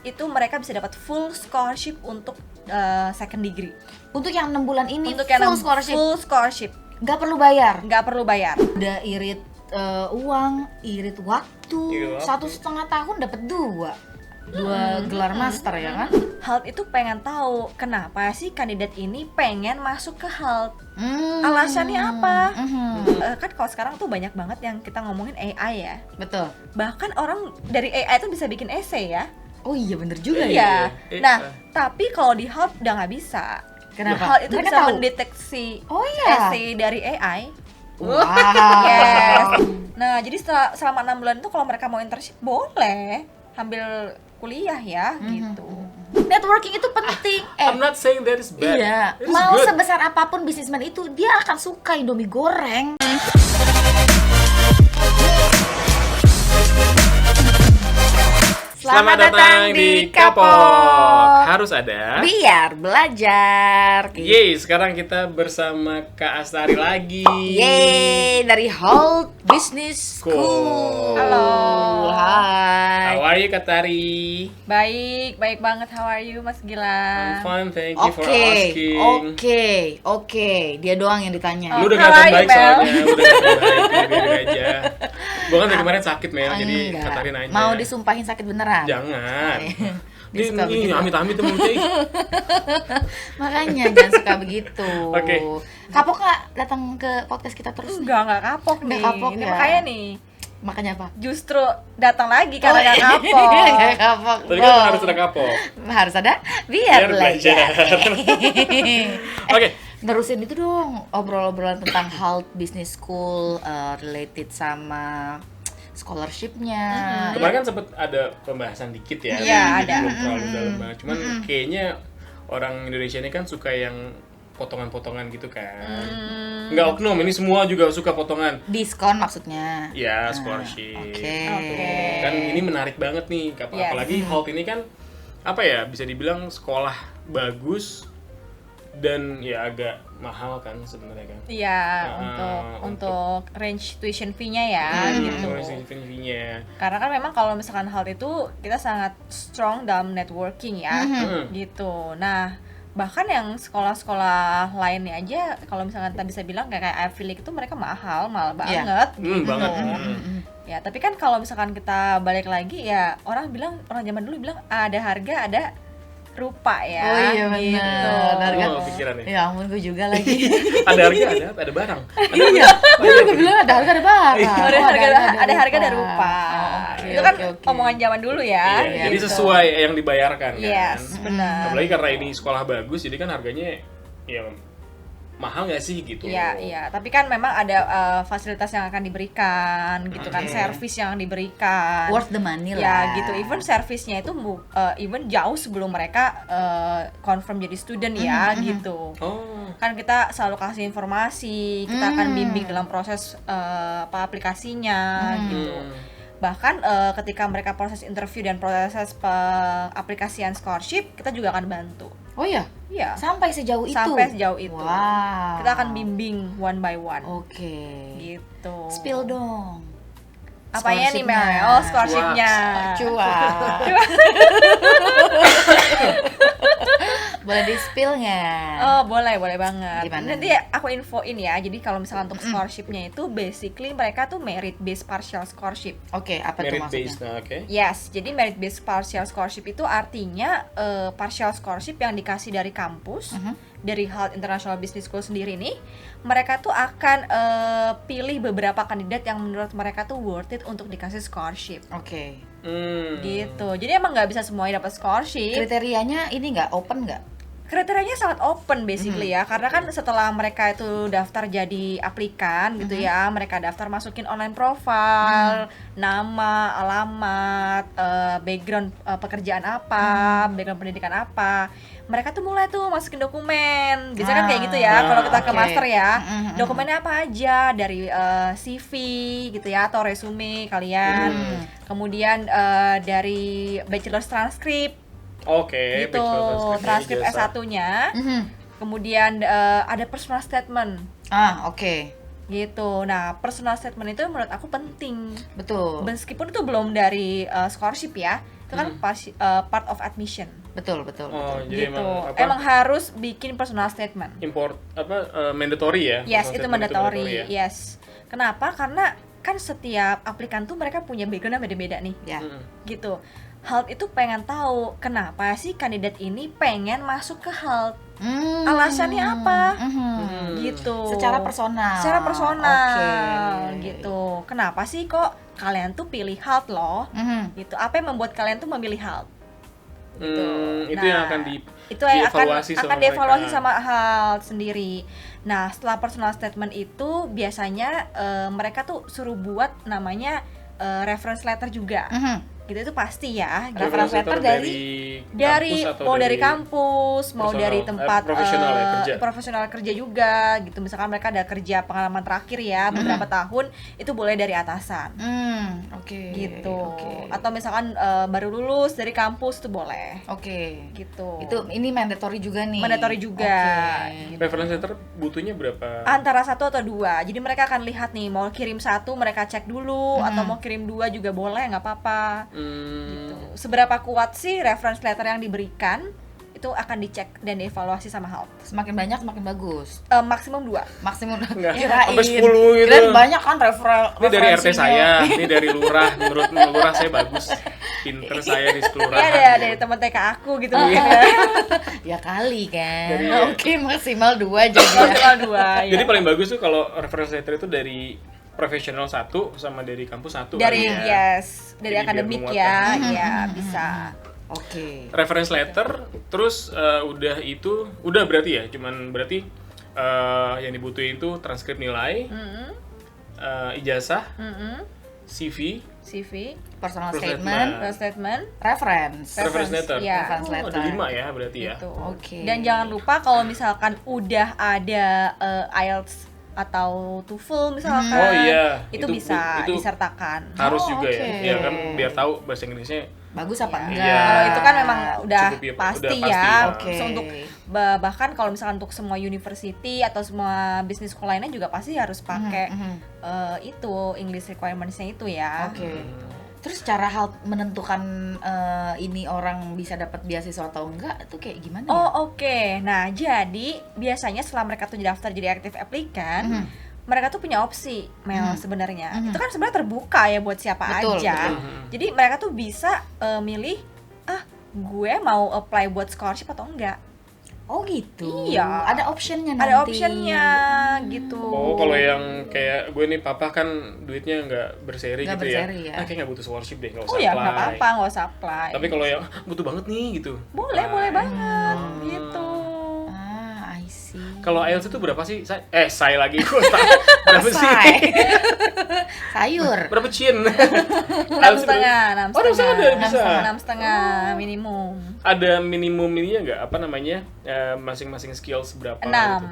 itu mereka bisa dapat full scholarship untuk second degree. Untuk yang 6 bulan ini Untuk yang full scholarship. full scholarship, Nggak perlu bayar. nggak perlu bayar. Udah irit uang, irit waktu. Irit waktu. 1,5 tahun dapat dua gelar master ya kan? HALT itu pengen tahu kenapa sih kandidat ini pengen masuk ke HALT. Alasannya apa? Kan kalau sekarang tuh banyak banget yang kita ngomongin AI ya. Betul. Bahkan orang dari AI itu bisa bikin essay ya. Oh iya bener juga ya. Iya. iya. Nah, tapi kalau di HALT udah nggak bisa. Kenapa? HALT itu Mereka bisa tahu? mendeteksi Oh iya. essay dari AI. Wow. Yes. Nah, jadi selama 6 bulan itu kalau mereka mau internship boleh ambil kuliah ya gitu. Networking itu penting. I'm not saying that is bad. Iya. It is Mau good. sebesar apapun bisnismen itu, dia akan suka Indomie goreng. Selamat datang di Kapok. Harus ada. Biar belajar. Yeay, sekarang kita bersama Kak Astari lagi. Yeay, dari HALT Business School. Cool. Halo. Hai. How are you, Kak Tari? Baik banget. How are you, Mas I'm Gilang? fine, thank you for Oke, asking. oke. Dia doang yang ditanya. Lu udah How kelihatan are you, baik Mel? soalnya, udah kelihatan baik, biar aja. Gua kan dari kemarin sakit, Mel, jadi Enggak. Kak Tari nanya. Mau disumpahin sakit beneran? Jangan. Dia suka begitu. Amit-amit mulutnya. Makanya jangan suka begitu. Oke. Kapok nggak datang ke podcast kita terus nih? Nggak kapok Nggak nih. kapok Ini ya? makanya nih Makanya apa? justru datang lagi karena nggak iya. kapok. Nggak kapok. Tadi kan harus ada kapok. Harus ada biar belajar. Oke. Nerusin itu dong obrolan tentang HALT Business School related sama scholarship-nya. Kemarin kan sempet ada pembahasan dikit ya. Iya, jadi ada. belum terlalu dalam banget. Cuman kayaknya orang Indonesia ini kan suka yang potongan-potongan gitu kan. Enggak oknum, ini semua juga suka potongan. Diskon maksudnya. Ya, scholarship. Oke. Kan ini menarik banget nih, Yes. apalagi HALT ini kan apa ya, bisa dibilang sekolah bagus dan ya agak mahal kan sebenarnya kan. Iya, Nah, untuk range tuition fee-nya ya gitu. Fee-nya. Karena kan memang kalau misalkan HALT itu kita sangat strong dalam networking ya, gitu. Nah, bahkan yang sekolah-sekolah lainnya aja kalau misalkan kita bisa bilang kayak Ivy League itu mereka mahal banget gitu. Banget. Ya, tapi kan kalau misalkan kita balik lagi ya orang zaman dulu bilang ada harga ada rupa ya. Oh iya benar. Gitu. Harga. Oh, pikiran ya. Ya ampun gue juga lagi. Ada harga, ada barang. Iya. Gue juga bilang ada harga ada barang. Ada harga ada rupa. Oke, Itu kan oke. omongan zaman dulu ya. Iya, jadi gitu. sesuai yang dibayarkan kan. Yes, benar. Apalagi karena ini sekolah bagus, jadi kan harganya ya mahal nggak sih gitu. Iya. Tapi kan memang ada fasilitas yang akan diberikan, gitu kan, servis yang diberikan. Worth the money Ya, lah. gitu. Even servisnya itu even jauh sebelum mereka confirm jadi student ya, gitu. Oh. Kan kita selalu kasih informasi, kita akan bimbing dalam proses aplikasinya, gitu. Bahkan ketika mereka proses interview dan proses aplikasian scholarship, kita juga akan bantu. Oh iya. Iya. Sampai sejauh itu. Sampai sejauh itu. Wow. Kita akan bimbing one by one. Oke. Gitu. Spill dong. Apanya nih Mel? Scholarship-nya. Oh, scholarship-nya. Cuak. Boleh di spill nggak? Oh, boleh banget. Gimana? Nanti aku infoin ya. Jadi kalau misalnya untuk scholarship-nya itu basically mereka tuh merit based partial scholarship. Oke, apa tuh Merit maksudnya? based, nah, oke. Yes, jadi merit based partial scholarship itu artinya partial scholarship yang dikasih dari kampus, dari HALT International Business School sendiri nih, mereka tuh akan pilih beberapa kandidat yang menurut mereka tuh worth it untuk dikasih scholarship. Oke. Gitu. Jadi emang nggak bisa semuanya dapat scholarship. Kriterianya ini nggak open nggak? Kriterianya sangat open basically ya, karena kan setelah mereka itu daftar jadi aplikan gitu ya, mereka daftar masukin online profile, nama, alamat, background pekerjaan apa, background pendidikan apa, mereka tuh mulai tuh masukin dokumen, biasanya kan kayak gitu ya, kalau kita ke oke. master ya, dokumennya apa aja dari CV gitu ya atau resume kalian, kemudian dari bachelor's transcript. Oke, Gitu, transkrip S1-nya. Kemudian ada personal statement. Oke. Gitu. Nah, personal statement itu menurut aku penting. Betul. Meskipun itu belum dari scholarship ya. itu kan part of admission. Betul. Oh, jadi Gitu. emang Emang harus bikin personal statement. mandatory ya? Yes, Personal itu statement mandatory. ya? Yes. Kenapa? Karena kan setiap aplikan tuh mereka punya background yang beda-beda nih. Ya. Gitu. HALT itu pengen tahu kenapa sih kandidat ini pengen masuk ke HALT. Alasannya apa? Gitu. Secara personal. Secara personal. Oke. Gitu. Kenapa sih kok kalian tuh pilih HALT loh? Gitu. Apa yang membuat kalian tuh memilih HALT? Itu Nah, yang akan itu yang dievaluasi akan dievaluasi sama HALT sendiri. Nah, setelah personal statement itu biasanya mereka tuh suruh buat namanya reference letter juga. Gitu itu pasti ya. Reference letter dari kampus atau mau dari kampus, mau personal, dari tempat profesional ya, kerja. profesional kerja juga gitu. Misalkan mereka ada kerja pengalaman terakhir ya beberapa tahun, itu boleh dari atasan. Oke. Gitu. Oke. Atau misalkan baru lulus dari kampus itu boleh. Oke. Gitu. Itu ini mandatory juga nih. mandatory juga. Oke. Gitu. Reference letter butuhnya berapa? Antara 1 atau 2. Jadi mereka akan lihat nih mau kirim 1 mereka cek dulu atau mau kirim 2 juga boleh, nggak apa-apa. Gitu. Seberapa kuat sih reference letter yang diberikan itu akan dicek dan dievaluasi sama HALT. Semakin banyak semakin bagus. Maksimum 2. Maksimum Enggak, kirain. sampai 10 gitu. Kirain banyak kan Ini dari RT saya, ini dari lurah. Menurut lurah saya bagus. Pinter saya di Ya kelurahan. ada dari teman TK aku gitu mungkin ya. Ya kali kan. Dari- Oke, maksimal 2 jadi ya. Maksimal 2. Jadi paling bagus tuh kalau reference letter itu dari profesional 1 sama dari kampus 1 Dari kali ya. dari Jadi biar akademik menguatkan. ya, ya bisa. Oke. Reference letter, terus udah itu, udah berarti ya, cuman berarti yang dibutuhin itu transkrip nilai, ijazah, CV, CV, Personal Personal statement, personal statement, reference. reference letter. ya. Reference Oh, letter. ada 5 ya berarti ya. gitu. Oke. Dan jangan lupa kalau misalkan udah ada IELTS atau TOEFL misalkan, Oh iya, itu itu- bisa itu disertakan. Harus juga oke. ya kan biar tahu bahasa Inggrisnya. Bagus apa Iya. enggak? Kalau itu kan memang udah Cukup ya, pasti udah pasti ya. ya. Oke. So, untuk bahkan kalau misalkan untuk semua university atau semua bisnis school lainnya juga pasti harus pakai itu English requirements-nya itu ya. Oke. Terus cara hal menentukan ini orang bisa dapat beasiswa atau enggak itu kayak gimana ya? Oh oke. Nah jadi biasanya setelah mereka tuh daftar jadi active applicant, mereka tuh punya opsi Mel sebenarnya. Itu kan sebenarnya terbuka ya buat siapa Betul, aja. betul. Jadi mereka tuh bisa milih gue mau apply buat scholarship atau enggak. Oh gitu. Iya. Ada optionnya nanti. Ada optionnya gitu. Oh, kalau yang kayak gue nih, papa kan duitnya nggak berseri Nggak gitu ya. berseri ya. Kayak nggak butuh scholarship deh, nggak Oh usah ya apply. nggak apa-apa, nggak usah apply. Tapi kalau yang butuh banget nih gitu. boleh banget gitu. I see. Kalau IELTS itu berapa sih? Saya lagi gue berapa sih? Say. Sayur. Berapa cien? 6,5, 6,5. Oh, 6,5 ada, bisa. 6,5 minimum. Ada minimum ininya nggak? Apa namanya? Masing-masing skills berapa? 6. Gitu?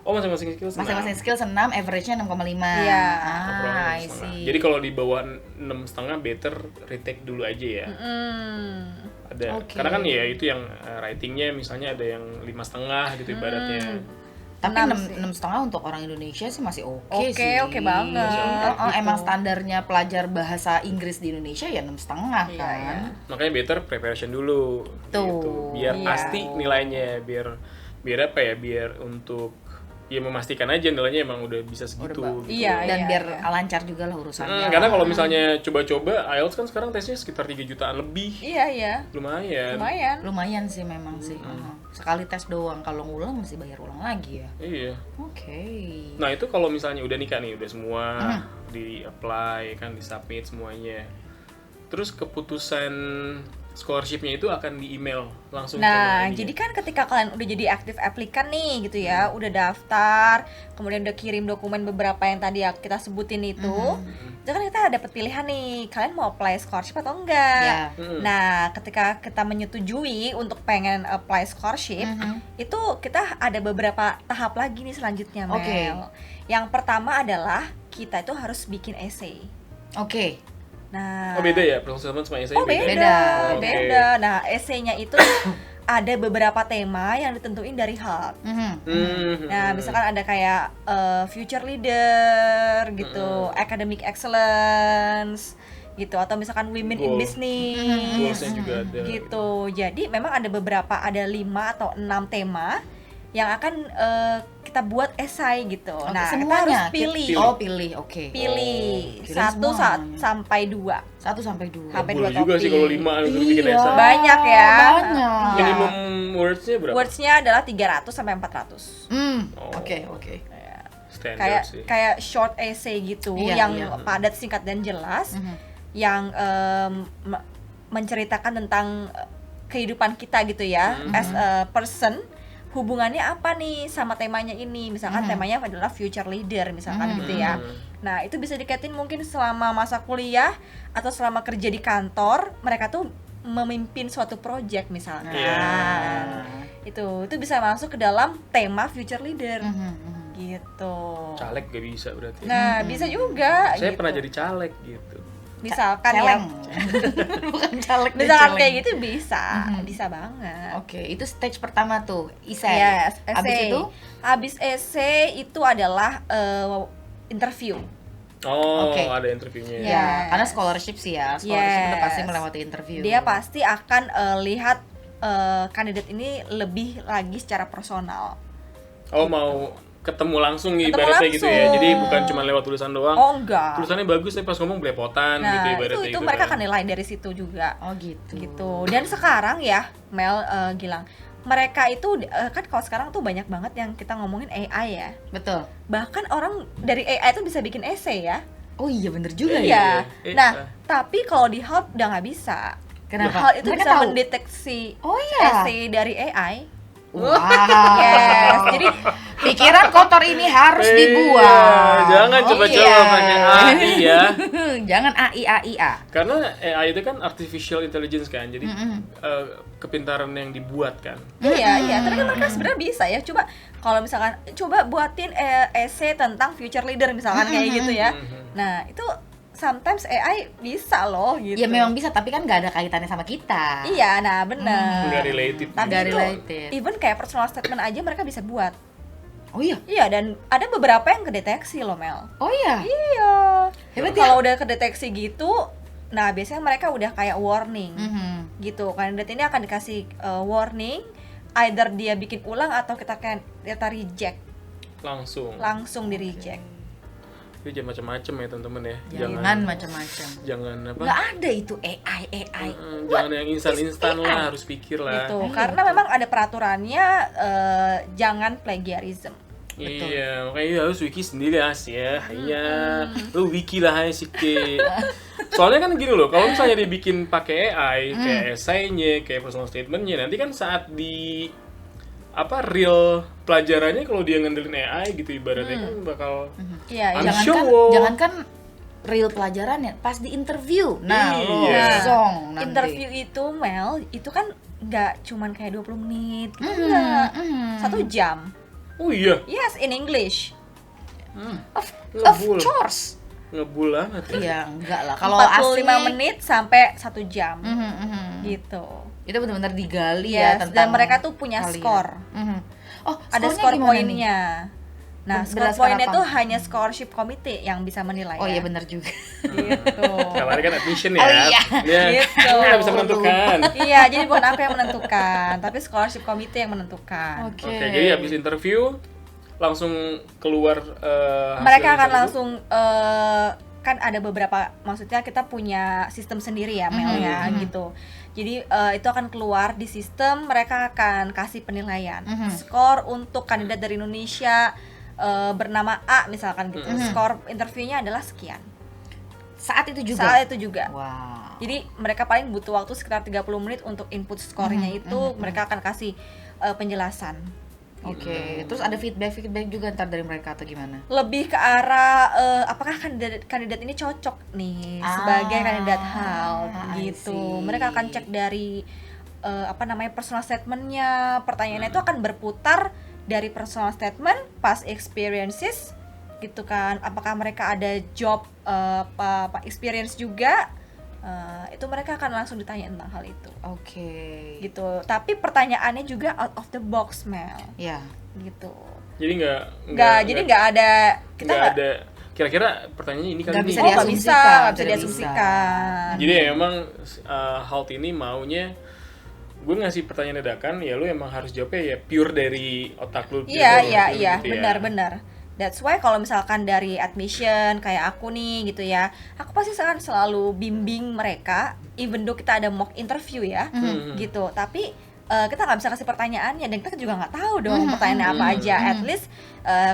Oh, masing-masing skills. Masing-masing skill 6, average-nya 6,5. Iya. I see. Jadi kalau di bawah 6,5 better retake dulu aja ya. Ada. Oke. Karena kan ya itu yang writingnya misalnya ada yang 5,5 gitu ibaratnya. Tapi 6 sih. 6,5 untuk orang Indonesia sih masih oke Oke, sih. oke banget. Oh, Gitu. emang standarnya pelajar bahasa Inggris di Indonesia ya 6,5 Iya, kan. iya. Makanya better preparation dulu. Tuh. Gitu. Biar Iya. pasti nilainya, biar apa ya? Biar untuk ya memastikan aja nilainya emang udah bisa segitu. Udah gitu. Iya, Dan iya, biar iya. lancar juga lah urusannya. Karena kalau misalnya coba-coba IELTS kan sekarang tesnya sekitar 3 jutaan lebih. Iya, iya. Lumayan. Lumayan. Lumayan sih memang sih. Sekali tes doang, kalau ngulang mesti bayar ulang lagi ya. Iya. Oke. Nah, itu kalau misalnya udah nikah nih, udah semua di-apply kan, di-submit semuanya. Terus keputusan scholarship-nya itu akan di-email langsung Nah, sama ininya. jadi kan ketika kalian udah jadi active applicant nih gitu ya, udah daftar, kemudian udah kirim dokumen beberapa yang tadi kita sebutin itu kan kita dapat pilihan nih, kalian mau apply scholarship atau enggak. Ya. Nah, ketika kita menyetujui untuk pengen apply scholarship, itu kita ada beberapa tahap lagi nih selanjutnya, Mel. Oke. Yang pertama adalah kita itu harus bikin essay. Oke. Nah, Oh, beda ya? Personal statement sama essay Oh beda, Beda. beda. Nah, esainya itu ada beberapa tema yang ditentuin dari HALT. Nah, misalkan ada kayak future leader gitu, academic excellence, gitu, atau misalkan women in Goal. business Goals-nya juga ada. gitu. Jadi memang ada 5 atau 6 tema yang akan kita buat esai gitu. Oke, Nah, kita semuanya harus pilih. Oh, pilih. Oke. Pilih kirain 1 semuanya. sampai 2. 1 sampai 2. Sampai Boleh 2 juga sih topik. kalau 5 lu suruh bikin Iya. esai. Banyak ya. Banyak. Iya. Minimum words-nya berapa? Words-nya adalah 300 sampai 400. Oh. Oke. Standar sih. Kayak short essay gitu, Iya, yang iya. padat, singkat dan jelas, yang menceritakan tentang kehidupan kita gitu ya, as a person, hubungannya apa nih sama temanya ini. Misalkan temanya adalah future leader misalkan gitu ya. Nah, itu bisa dikaitin mungkin selama masa kuliah atau selama kerja di kantor, mereka tuh memimpin suatu project misalkan. Iya. Itu bisa masuk ke dalam tema future leader. Gitu. Caleg gak bisa berarti. Nah, bisa juga Saya gitu. pernah jadi caleg gitu. Misalkan Celeng. ya, Bukan caleg. misalkan celeng. kayak gitu bisa banget. Oke, itu stage pertama tuh, essay. Yes, Abis essay. itu Habis essay itu adalah interview. Oh, Oke. ada interviewnya. Yes. ya, karena scholarship sih ya. Scholarship udah Yes. pasti melewati interview. Dia pasti akan lihat kandidat ini lebih lagi secara personal. Oh, mau ketemu langsung nih Ketemu ibaratnya gitu ya. langsung. Jadi bukan cuma lewat tulisan doang. Oh enggak. Tulisannya bagus tapi pas ngomong belepotan gitu Nah, ibaratnya itu gitu mereka kan. akan nilai dari situ juga. Oh gitu. Gitu. Dan sekarang ya, Mel, Gilang, mereka itu kan kalau sekarang tuh banyak banget yang kita ngomongin AI ya. Betul. Bahkan orang dari AI itu bisa bikin essay ya. Oh iya bener juga ya. Iya. Eh, Nah, tapi kalau di Hub udah nggak bisa. Kenapa? Hub itu Mereka bisa tahu. mendeteksi Oh iya. essay dari AI. Wow. Yes. Jadi Pikiran kotor ini harus Iya, dibuang. jangan Oh coba-coba iya. pakai AI ya. Jangan AI. Karena AI itu kan artificial intelligence kan. Jadi kepintaran yang dibuat kan. iya, tapi kan mereka sebenarnya bisa ya. Coba kalau misalkan coba buatin essay tentang future leader misalkan kayak gitu ya. Nah, itu sometimes AI bisa loh gitu. Ya memang bisa, tapi kan nggak ada kaitannya sama kita. Iya, nah benar. Nggak related. Tapi Nggak itu related. even kayak personal statement aja mereka bisa buat. Oh iya. Iya, dan ada beberapa yang kedeteksi loh, Mel. Oh iya. Iya. Hebat Kalau udah kedeteksi gitu, nah biasanya mereka udah kayak warning gitu. Kandidat ini akan dikasih warning, either dia bikin ulang atau kita reject, langsung di reject. Itu jangan macam-macam ya teman-teman ya. Jangan macam-macam. Jangan apa? Nggak ada itu AI. Jangan yang instan-instan lah, harus pikir lah. Gitu. Karena memang ada peraturannya, jangan plagiarism. Iya, makanya harus wiki sendiri ya. Iya, lu wiki lah sih ke. Soalnya kan gini loh, kalau misalnya dibikin pakai AI, kayak esainya, kayak personal statementnya, nanti kan saat di real pelajarannya kalau dia ngandelin AI gitu ibaratnya kan bakal Iya, I'm iya. sure. Jangankan real pelajarannya, pas di interview. Nah, Iya. zong nanti. Interview itu, Mel, itu kan nggak cuman kayak 20 menit gitu, enggak. 1 jam. Oh iya, Yes, in English. Of ngebul. course. Ngebul banget ya. Iya, enggak lah. Kalau 45 asli menit sampai 1 jam. Gitu. itu benar-benar digali Yes, ya tentang dan mereka tuh punya kalian. skor. Oh, Ada skornya skor gimana nih? poinnya. Nah, skor Berdasarkan poinnya apa? tuh hanya scholarship committee yang bisa menilai. Oh ya. iya benar juga. Gitu. Kalau ada kan admission ya. Oh iya. Dia Gitu. nggak bisa menentukan. Iya, jadi bukan aku yang menentukan, tapi scholarship committee yang menentukan. Oke. Oke, jadi habis interview langsung keluar hasil Mereka akan itu? langsung kan ada beberapa, maksudnya kita punya sistem sendiri ya, Mel ya, gitu. Jadi itu akan keluar di sistem, mereka akan kasih penilaian. Skor untuk kandidat dari Indonesia bernama A misalkan gitu. Skor interviewnya adalah sekian. Saat itu juga. Saat itu juga. Wow. Jadi mereka paling butuh waktu sekitar 30 menit untuk input skornya itu, mereka akan kasih penjelasan. Oke. Terus ada feedback juga ntar dari mereka atau gimana? Lebih ke arah apakah kandidat ini cocok nih sebagai kandidat HAL I gitu. see. Mereka akan cek dari personal statementnya. Pertanyaannya itu akan berputar dari personal statement, past experiences gitu kan. Apakah mereka ada job experience juga? Itu mereka akan langsung ditanya tentang hal itu. Oke. Gitu. Tapi pertanyaannya juga out of the box, Mel. Ya. Gitu. Jadi Nggak ada kita nggak ada kira-kira pertanyaannya ini kali Nggak ini. bisa Oh nggak diasumsikan, bisa, nggak bisa tidak diasumsikan. Jadi ya emang HALT ini maunya gue ngasih pertanyaan dadakan, ya lu emang harus jawabnya ya pure dari otak lu. Iya, dari iya, lu iya, gitu ya. benar-benar. That's why kalau misalkan dari admission kayak aku nih gitu ya, aku pasti akan selalu bimbing mereka, even though kita ada mock interview ya, gitu. Tapi kita nggak bisa kasih pertanyaannya dan kita juga nggak tahu dong pertanyaannya apa aja. At least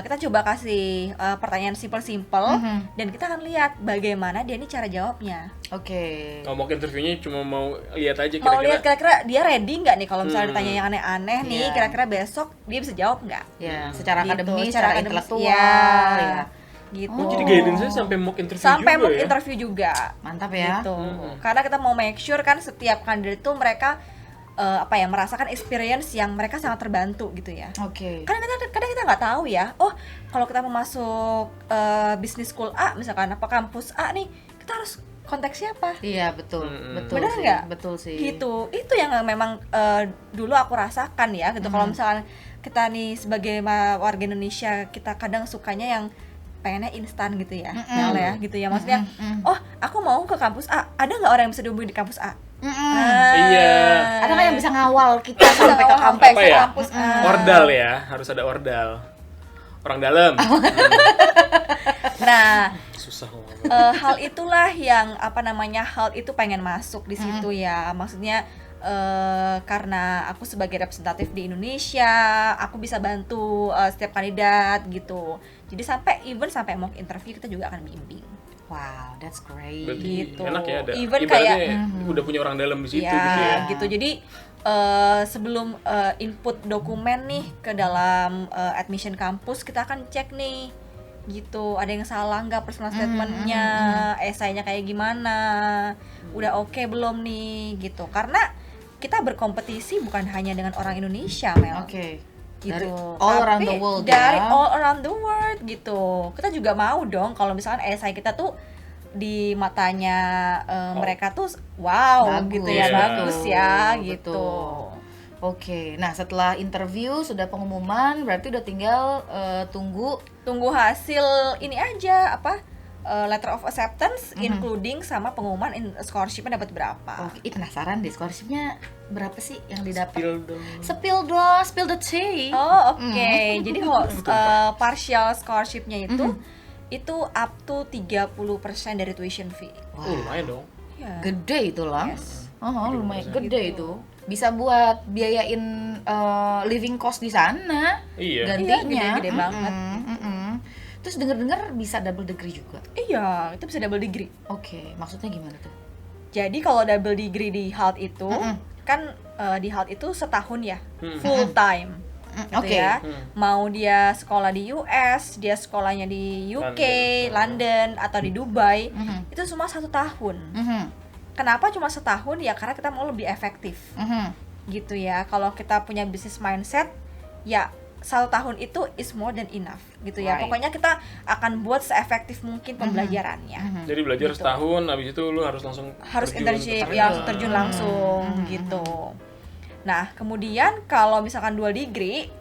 kita coba kasih pertanyaan simple-simple dan kita akan lihat bagaimana dia ini cara jawabnya. Oke. Kalau mau interviewnya cuma mau lihat aja Mau lihat kira-kira. kira-kira dia ready nggak nih kalau misalnya ditanya yang aneh-aneh nih, Iya. kira-kira besok dia bisa jawab nggak? Ya, secara Gitu, akademis, secara secara akademis, intelektual, ya. gitu. Oh, jadi guidance-nya sampai mock interview Sampai juga mock ya? interview juga. Mantap ya. Gitu. Karena kita mau make sure kan setiap kandidat itu mereka merasakan experience yang mereka sangat terbantu gitu ya. Oke. Kadang kita nggak tahu ya. Oh, kalau kita mau masuk business school A misalkan apa kampus A nih, kita harus kontak siapa? Iya, betul. Betul. Bener sih, nggak? Betul sih. Gitu. Itu yang memang dulu aku rasakan ya gitu. Kalau misalkan kita nih sebagai warga Indonesia, kita kadang sukanya yang pengennya instan gitu ya. Mel ya gitu ya. Maksudnya, oh, aku mau ke kampus A. Ada nggak orang yang bisa dihubungi di kampus A? Iya. Ada nggak yang bisa ngawal kita sampai ke sampai Apa ke ya? kampus A? Ordal ya, harus ada ordal. Orang dalam. Nah, Susah ngomong. hal itulah yang hal itu pengen masuk di situ ya. Maksudnya karena aku sebagai representatif di Indonesia, aku bisa bantu setiap kandidat gitu. Jadi sampai mock interview kita juga akan bimbing. Wow, that's great. Berarti gitu. enak ya ada. Even Ibaratnya udah punya orang dalam di situ Ya, gitu ya. gitu. Jadi sebelum input dokumen nih ke dalam admission kampus, kita akan cek nih gitu, ada yang salah nggak personal statementnya, esainya kayak gimana, udah oke belum nih gitu. Karena kita berkompetisi bukan hanya dengan orang Indonesia, Mel. Oke. Gitu. Dari all around the Tapi world dari ya. all around the world gitu. Kita juga mau dong kalau misalkan esai kita tuh di matanya mereka tuh wow Bagus. gitu ya, Iya. bagus ya Betul, gitu. betul. Oke, nah setelah interview sudah pengumuman, berarti udah tinggal tunggu. Tunggu hasil ini aja letter of acceptance including sama pengumuman scholarship-nya dapat berapa. Oke, penasaran deh scholarship-nya berapa sih yang didapat? Spill dong. Spill dong, spill the tea. Oh, oke. Jadi kalau partial scholarship-nya itu up to 30% dari tuition fee. Lumayan dong. Ya. Gede itu lah. Yes. Oh, lumayan gede itu. Bisa buat biayain living cost di sana. Iya. Gantinya. Gede-gede banget. Terus denger-dengar bisa double degree juga. Iya, itu bisa double degree. Oke, maksudnya gimana tuh? Jadi kalau double degree di HALT itu kan di HALT itu setahun ya, full time. Gitu Oke. ya. Mau dia sekolah di US, dia sekolahnya di UK, London atau di Dubai, itu semua 1 tahun. Kenapa cuma setahun? Ya karena kita mau lebih efektif. Gitu ya. Kalau kita punya business mindset, ya 1 tahun itu is more than enough gitu ya. Right. Pokoknya kita akan buat seefektif mungkin pembelajarannya. Jadi belajar setahun, habis itu lu harus langsung Harus terjun internship, ke ya langsung terjun langsung gitu. Nah, kemudian kalau misalkan dual degree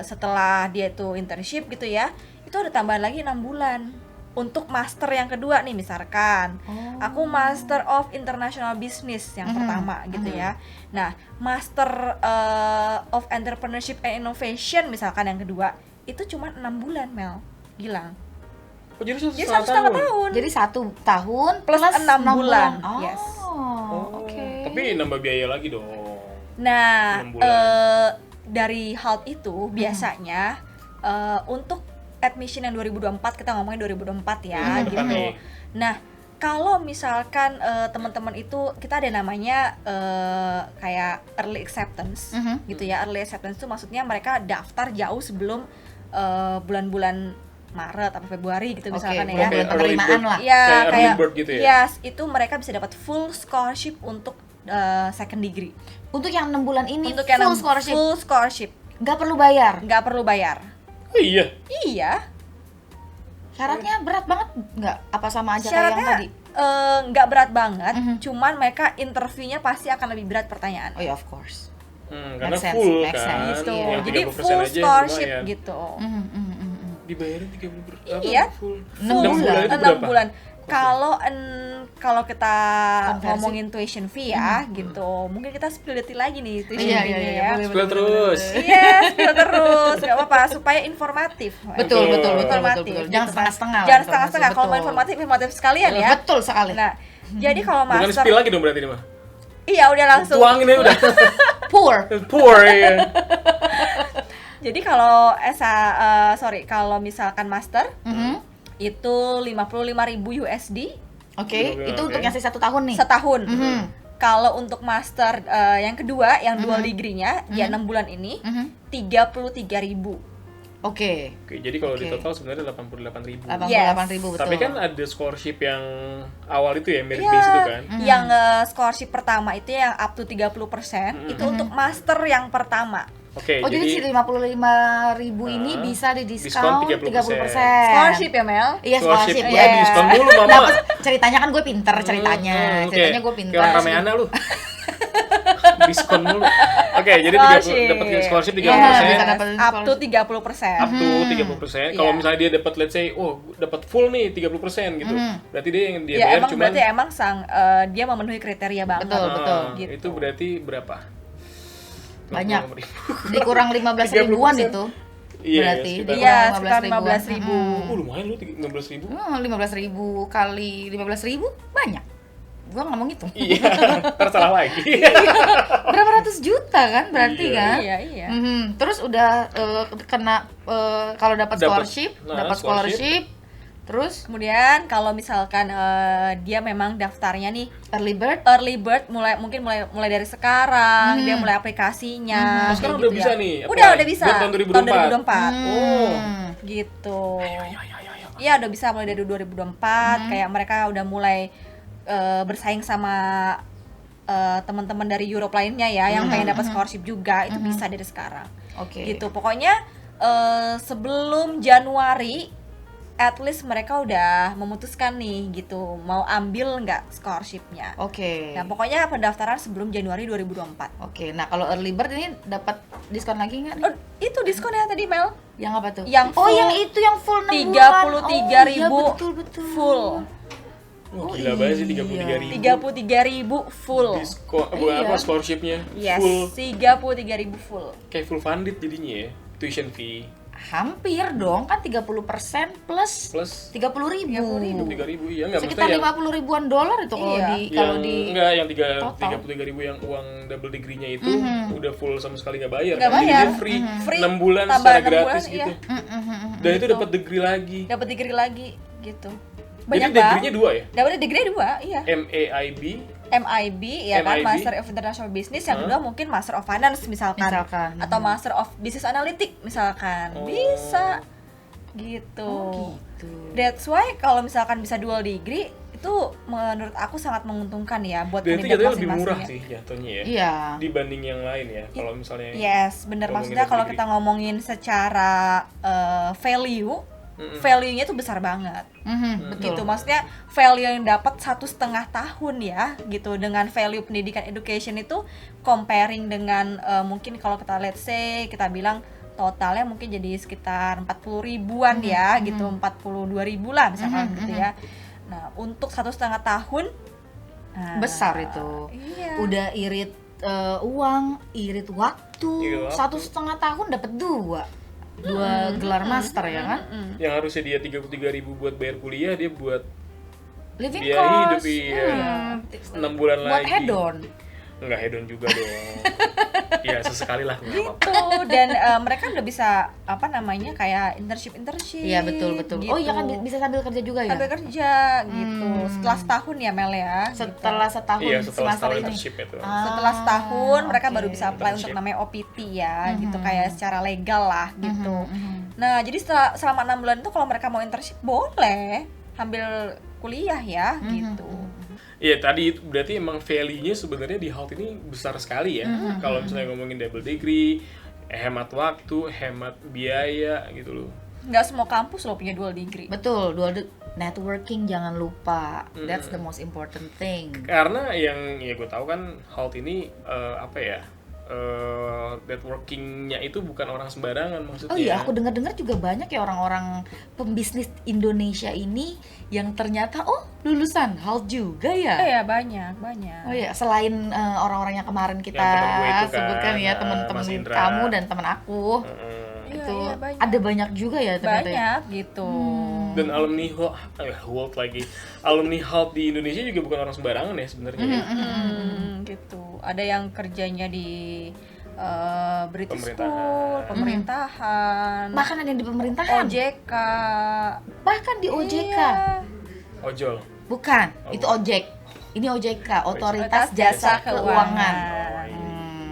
setelah dia itu internship gitu ya, itu ada tambahan lagi 6 bulan untuk master yang kedua nih misalkan. Aku Master of International Business yang pertama gitu ya. Nah, Master of Entrepreneurship and Innovation misalkan yang kedua, itu cuma 6 bulan, Mel. Gilang. Oh, jadi satu Jadi setengah 1,5 tahun. tahun. Jadi 1 tahun Plus 6 bulan. Oh, Yes. oke. Tapi nambah biaya lagi dong. Nah, 6 bulan. dari HALT itu biasanya untuk admission yang 2024, kita ngomongin 2024 ya gitu. nih. Nah, kalau misalkan teman-teman itu kita ada namanya kayak early acceptance gitu ya. Early acceptance itu maksudnya mereka daftar jauh sebelum bulan-bulan Maret atau Februari gitu misalkan Oke, ya. bulan penerimaan lah. Ya, Kayak early kayak bird gitu ya? Yes, itu mereka bisa dapat full scholarship untuk second degree. Untuk yang 6 bulan ini Untuk yang full scholarship, full scholarship, nggak perlu bayar. nggak perlu bayar. Oh iya. Iya, Syaratnya berat banget nggak? Apa sama aja kayak yang syaratnya tadi? nggak berat banget, cuman mereka interviewnya pasti akan lebih berat pertanyaan. Oh ya, of course. Karena Make sense, full make kan. sense, Gitu. iya. Yang Jadi 30% full aja scholarship lumayan. gitu. Dibayarin 30 Iya. full. 6 bulan. itu 6 berapa? bulan. Kalau kita Konversi. ngomongin tuition fee ya gitu, mungkin kita spill detail lagi nih tuition Iya, fee-nya iya, ya. boleh, Spill terus. Iya, spill terus, nggak apa-apa supaya informatif. Betul, betul, betul, Informatif, betul. gitu Jangan kan. setengah-setengah lah Jangan informasi, setengah-setengah. Kalau mau betul. informatif sekalian ya. Betul sekali. Nah, jadi kalau Bukan master, spill lagi dong berarti ini mah. iya udah langsung. Tuangin aja udah. Poor. Poor ya. Jadi kalau kalau misalkan master Mhm. itu 55.000 USD Oke, Oke, itu oke. untuk yang 1 tahun nih. setahun. Mhm. Kalau untuk master yang kedua, yang dual degree-nya, ya 6 bulan ini, Mhm. 33.000. Oke. Oke, jadi kalau di Oke. total sebenarnya 88.000. 88.000 betul. Tapi kan ada scholarship yang awal itu ya, merit Iya. base itu kan. Yang scholarship pertama itu yang up to 30%, itu untuk master yang pertama. Oke, Oh, jadi si 55.000 ini bisa diskon didiskon 30%. Scholarship ya, Mel? Iya, scholarship. Ya, Iya. diskon dulu mama. Dapet, ceritanya kan gue pinter ceritanya. Oke. Ceritanya gue pinter. Kayak orang Rameana lu. Diskon mulu. Oke, jadi Scholarship. dapat scholarship 30%. Iya, bisa dapat Up to 30%. Up to 30%. Kalau Iya. misalnya dia dapat let's say, oh, dapat full nih 30% gitu. Berarti dia yang dia Ya bayar emang cuma berarti emang dia memenuhi kriteria banget. Betul, betul. Gitu. Itu berarti berapa? Banyak. 66.000. Dikurang 15 ribuan 30%. itu. Iya, Berarti sekitar. Iya, 15 sekitar ribuan. 15.000. Lumayan lu 15.000. 15.000 kali 15.000 banyak. Gua nggak mau ngitung. Iya, tersalah lagi. Berapa ratus juta kan berarti Iya. kan? Iya. Mhm. Terus udah kena kalau dapat scholarship, Nah, scholarship, terus Kemudian kalau misalkan dia memang daftarnya nih early bird, mulai dari sekarang, dia mulai aplikasinya. Nah, sekarang kayak udah gitu bisa ya. nih, Udah apply. bisa. Buat tahun 2024. Oh. Hmm. Gitu. Iya, udah bisa mulai dari 2024. Kayak mereka udah mulai bersaing sama teman-teman dari Europe lainnya ya yang pengen dapat scholarship juga, itu bisa dari sekarang. Oke. Gitu. Pokoknya sebelum Januari at least mereka udah memutuskan nih gitu mau ambil nggak scholarshipnya. Oke. Nah, pokoknya pendaftaran sebelum Januari 2024. Oke. Nah, kalau early bird ini dapat diskon lagi nggak nih? Oh, itu diskon ya tadi Mel. Yang apa tuh? Yang oh, full yang itu yang full 6 bulan. 33.000 Oh, iya, betul. full. Wah, gila banget sih 33.000. 33.000 full. Diskon, Iya. apa scholarshipnya? Yes, Full, 33.000 full. kayak full funded jadinya ya, tuition fee Hampir dong, kan 30% plus plus 30.000. 3.000, iya nggak Sekitar maksudnya 50 ribuan dolar itu kalau Iya. enggak yang total. 33.000 yang uang double degree-nya itu udah full sama sekali nggak bayar. Nggak kan? Jadi bayar. dia free, Free, 6 bulan tambah secara 6 bulan, gratis iya. gitu. Dan itu dapat degree lagi. Dapat degree lagi gitu. Jadi Banyak degree-nya banget. 2 ya? Dapat degree 2, iya. MAIB. MIB ya kan, MIB. Master of International Business, yang kedua mungkin Master of Finance misalkan, Misalkan. atau Master of Business Analytics misalkan. Oh. Bisa gitu. gitu. That's why kalau misalkan bisa dual degree itu menurut aku sangat menguntungkan ya buat Dan itu kandidat jatuhnya lebih murah masing-masing. sih jatuhnya ya. Iya. Dibanding yang lain ya. Kalau misalnya Yes, bener, ngomongin maksudnya double kalau degree. kita ngomongin secara value, value-nya tuh besar banget. Betul. Gitu, maksudnya value yang dapat 1,5 tahun ya gitu dengan value pendidikan education itu comparing dengan mungkin kalau kita let's say kita bilang totalnya mungkin jadi sekitar 40 ribuan ya gitu, 42.000 lah misalkan gitu ya. Nah, untuk 1,5 tahun Besar itu. Iya. Udah irit uang, irit waktu. Irit waktu. 1,5 tahun dapat dua gelar master ya kan? yang harusnya dia 33.000 buat bayar kuliah, dia buat Living biaya cost. hidup iya. 6 bulan Buat lagi. hedon. Enggak hedon juga dong. Ya sesekali lah nggak apa-apa. Gitu, dan mereka udah bisa apa namanya kayak internship. Iya, betul. Gitu. Oh iya kan bisa sambil kerja juga ya? Sambil kerja gitu. Setelah setahun ya Mel ya. Setelah setahun Iya, setelah semester ini. internship itu. Setelah setahun mereka oke. baru bisa apply untuk Internship. namanya OPT ya, gitu kayak secara legal lah gitu. Nah, jadi selama 6 bulan itu kalau mereka mau internship boleh ambil kuliah ya gitu. Iya, tadi itu berarti emang value-nya sebenarnya di HALT ini besar sekali ya. Kalau misalnya ngomongin double degree, hemat waktu, hemat biaya gitu loh. Nggak semua kampus loh punya dual degree. Betul, networking jangan lupa. That's the most important thing. Karena yang ya gue tahu kan HALT ini apa ya? networkingnya itu bukan orang sembarangan maksudnya. Oh iya, aku dengar-dengar juga banyak ya orang-orang pembisnis Indonesia ini yang ternyata lulusan HALT juga ya. Iya, banyak. Oh iya, selain orang-orang yang kemarin kita Yang teman gue itu kan, sebutkan ya, teman-teman Mas Indra. kamu dan teman aku. Itu Iya, banyak. ada banyak juga ya ternyata. Ya? Banyak gitu. Dan alumni HALT lagi. Alumni HALT di Indonesia juga bukan orang sembarangan ya sebenarnya. Gitu. Ada yang kerjanya di British Pemerintahan. School, pemerintahan, Bahkan ada yang di pemerintahan. OJK. Bahkan di OJK. Iya. Ojol. Bukan, Oh. itu OJEK. Ini OJK, Otoritas Jasa Jasa Keuangan.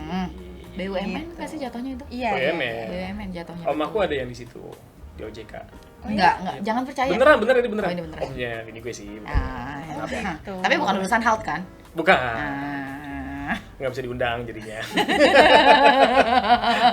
Oh, BUMN nggak sih jatuhnya itu? Iya. BUMN. BUMN jatuhnya. Om aku ada yang di situ di OJK. Enggak, jangan percaya. Beneran ini beneran. Oh, ini beneran. Omnya ini gue sih. Ah, gitu. tapi bukan lulusan HALT kan? Bukan. Ah. Nggak bisa diundang jadinya.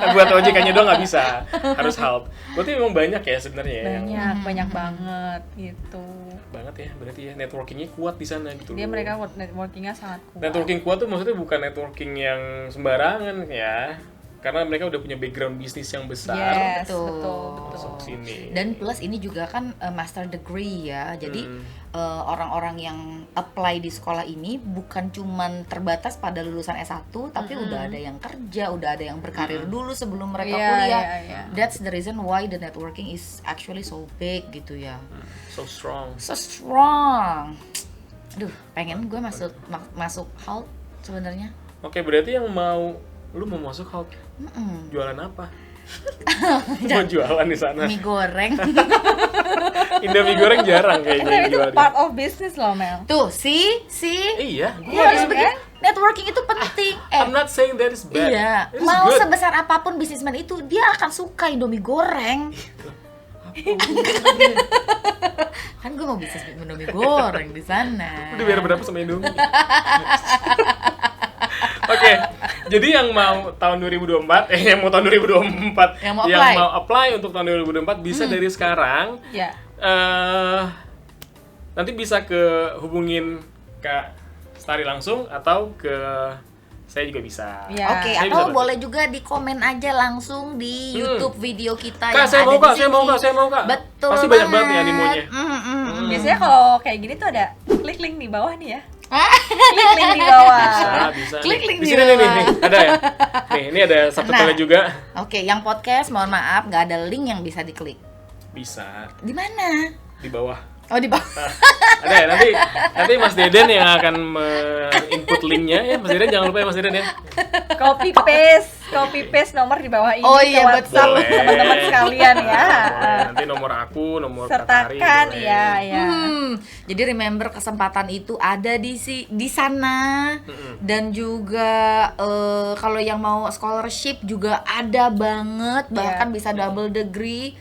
Buat OJK-nya doang nggak bisa, harus HALT. Berarti memang banyak ya sebenarnya yang Banyak banget gitu. banget ya, berarti ya networkingnya kuat di sana gitu. Dia loh. mereka networkingnya sangat kuat. Networking kuat tuh maksudnya bukan networking yang sembarangan ya, karena mereka udah punya background bisnis yang besar. Yes, Betul. betul. Masuk sini. Dan plus ini juga kan master degree ya. Jadi orang-orang yang apply di sekolah ini bukan cuman terbatas pada lulusan S1, tapi udah ada yang kerja, udah ada yang berkarir dulu sebelum mereka Iya, kuliah. iya. That's the reason why the networking is actually so big gitu ya. So strong. So strong. Aduh, pengen gue masuk HALT sebenarnya. Oke, berarti yang lu mau masuk HALT jualan apa? Mau jualan di sana. Mie goreng. Indomie goreng jarang kayaknya Itu, yang itu jual. part of business loh, Mel. Tuh, see? Iya, Iya, harus begitu. Networking itu penting. I'm not saying that is bad. Iya, It is mau good. sebesar apapun bisnismen itu, dia akan suka Indomie goreng. Kan gue mau bisnis Indomie goreng di sana. Udah biar berapa sama Indomie? Oke, jadi yang mau tahun 2024, yang mau tahun 2024, Yang mau apply. apply untuk tahun 2024 bisa dari sekarang. Ya. Nanti bisa hubungin Kak Stari langsung atau ke saya juga bisa. Iya. Oke, Saya atau bisa bantu. boleh juga di komen aja langsung di YouTube video kita Kak, yang saya ada mau, di Kak, sini. saya mau, Kak. Betul. Pasti banyak banget ya animonya. Biasanya kalau kayak gini tuh ada klik link di bawah nih ya. Klik link di bawah. Bisa. Klik link di di sini nih, bawah. nih, ada ya. Nih, ini ada subtitle Nah. juga. Oke, yang podcast mohon maaf nggak ada link yang bisa diklik. Bisa Di mana? di bawah. Oh, di bawah. Nah, ada ya nanti Mas Deden yang akan input linknya ya. Mas Deden jangan lupa ya Mas Deden ya. Copy paste nomor di bawah ini Oh ke iya, WhatsApp Boleh. teman-teman sekalian ya. Boleh. Nanti nomor aku, nomor Katari. Sertakan boleh. ya. Jadi remember kesempatan itu ada di sana dan juga kalau yang mau scholarship juga ada banget, bahkan bisa double degree,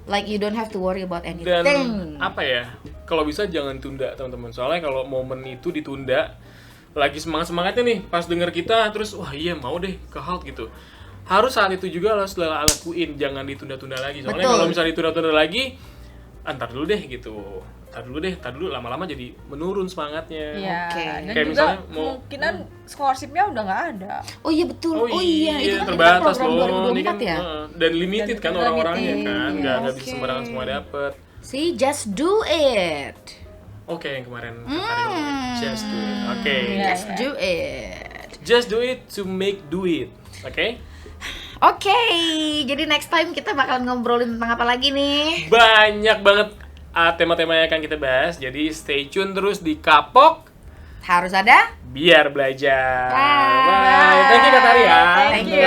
like you don't have to worry about Dan anything. apa ya? Kalau bisa jangan tunda teman-teman. Soalnya kalau momen itu ditunda, lagi semangat-semangatnya nih pas denger kita terus wah iya mau deh ke HALT gitu. Harus saat itu juga harus lakuin, jangan ditunda-tunda lagi. Soalnya Betul. kalau misalnya ditunda-tunda lagi, antar dulu deh gitu. Tar dulu lama-lama jadi menurun semangatnya. Iya. Oke. Dan Kayak juga misalnya mau- kemungkinan scholarship-nya udah nggak ada. Oh iya betul. Oh iya, itu kan terbatas program loh. Ini 2024 kan ya. dan limited Dan kan orang-orangnya limited, kan, nggak bisa oke. sembarangan semua dapet. See, just do it. Oke, yang kemarin Katari ngomong, just do it. Oke, Iya. Just do it. just do it to make do it. Oke? Oke, jadi next time kita bakalan ngobrolin tentang apa lagi nih? Banyak banget tema-tema yang akan kita bahas. Jadi stay tune terus di Kapok Harus ada. biar belajar. Bye. Bye. Thank you Katari ya. Thank you.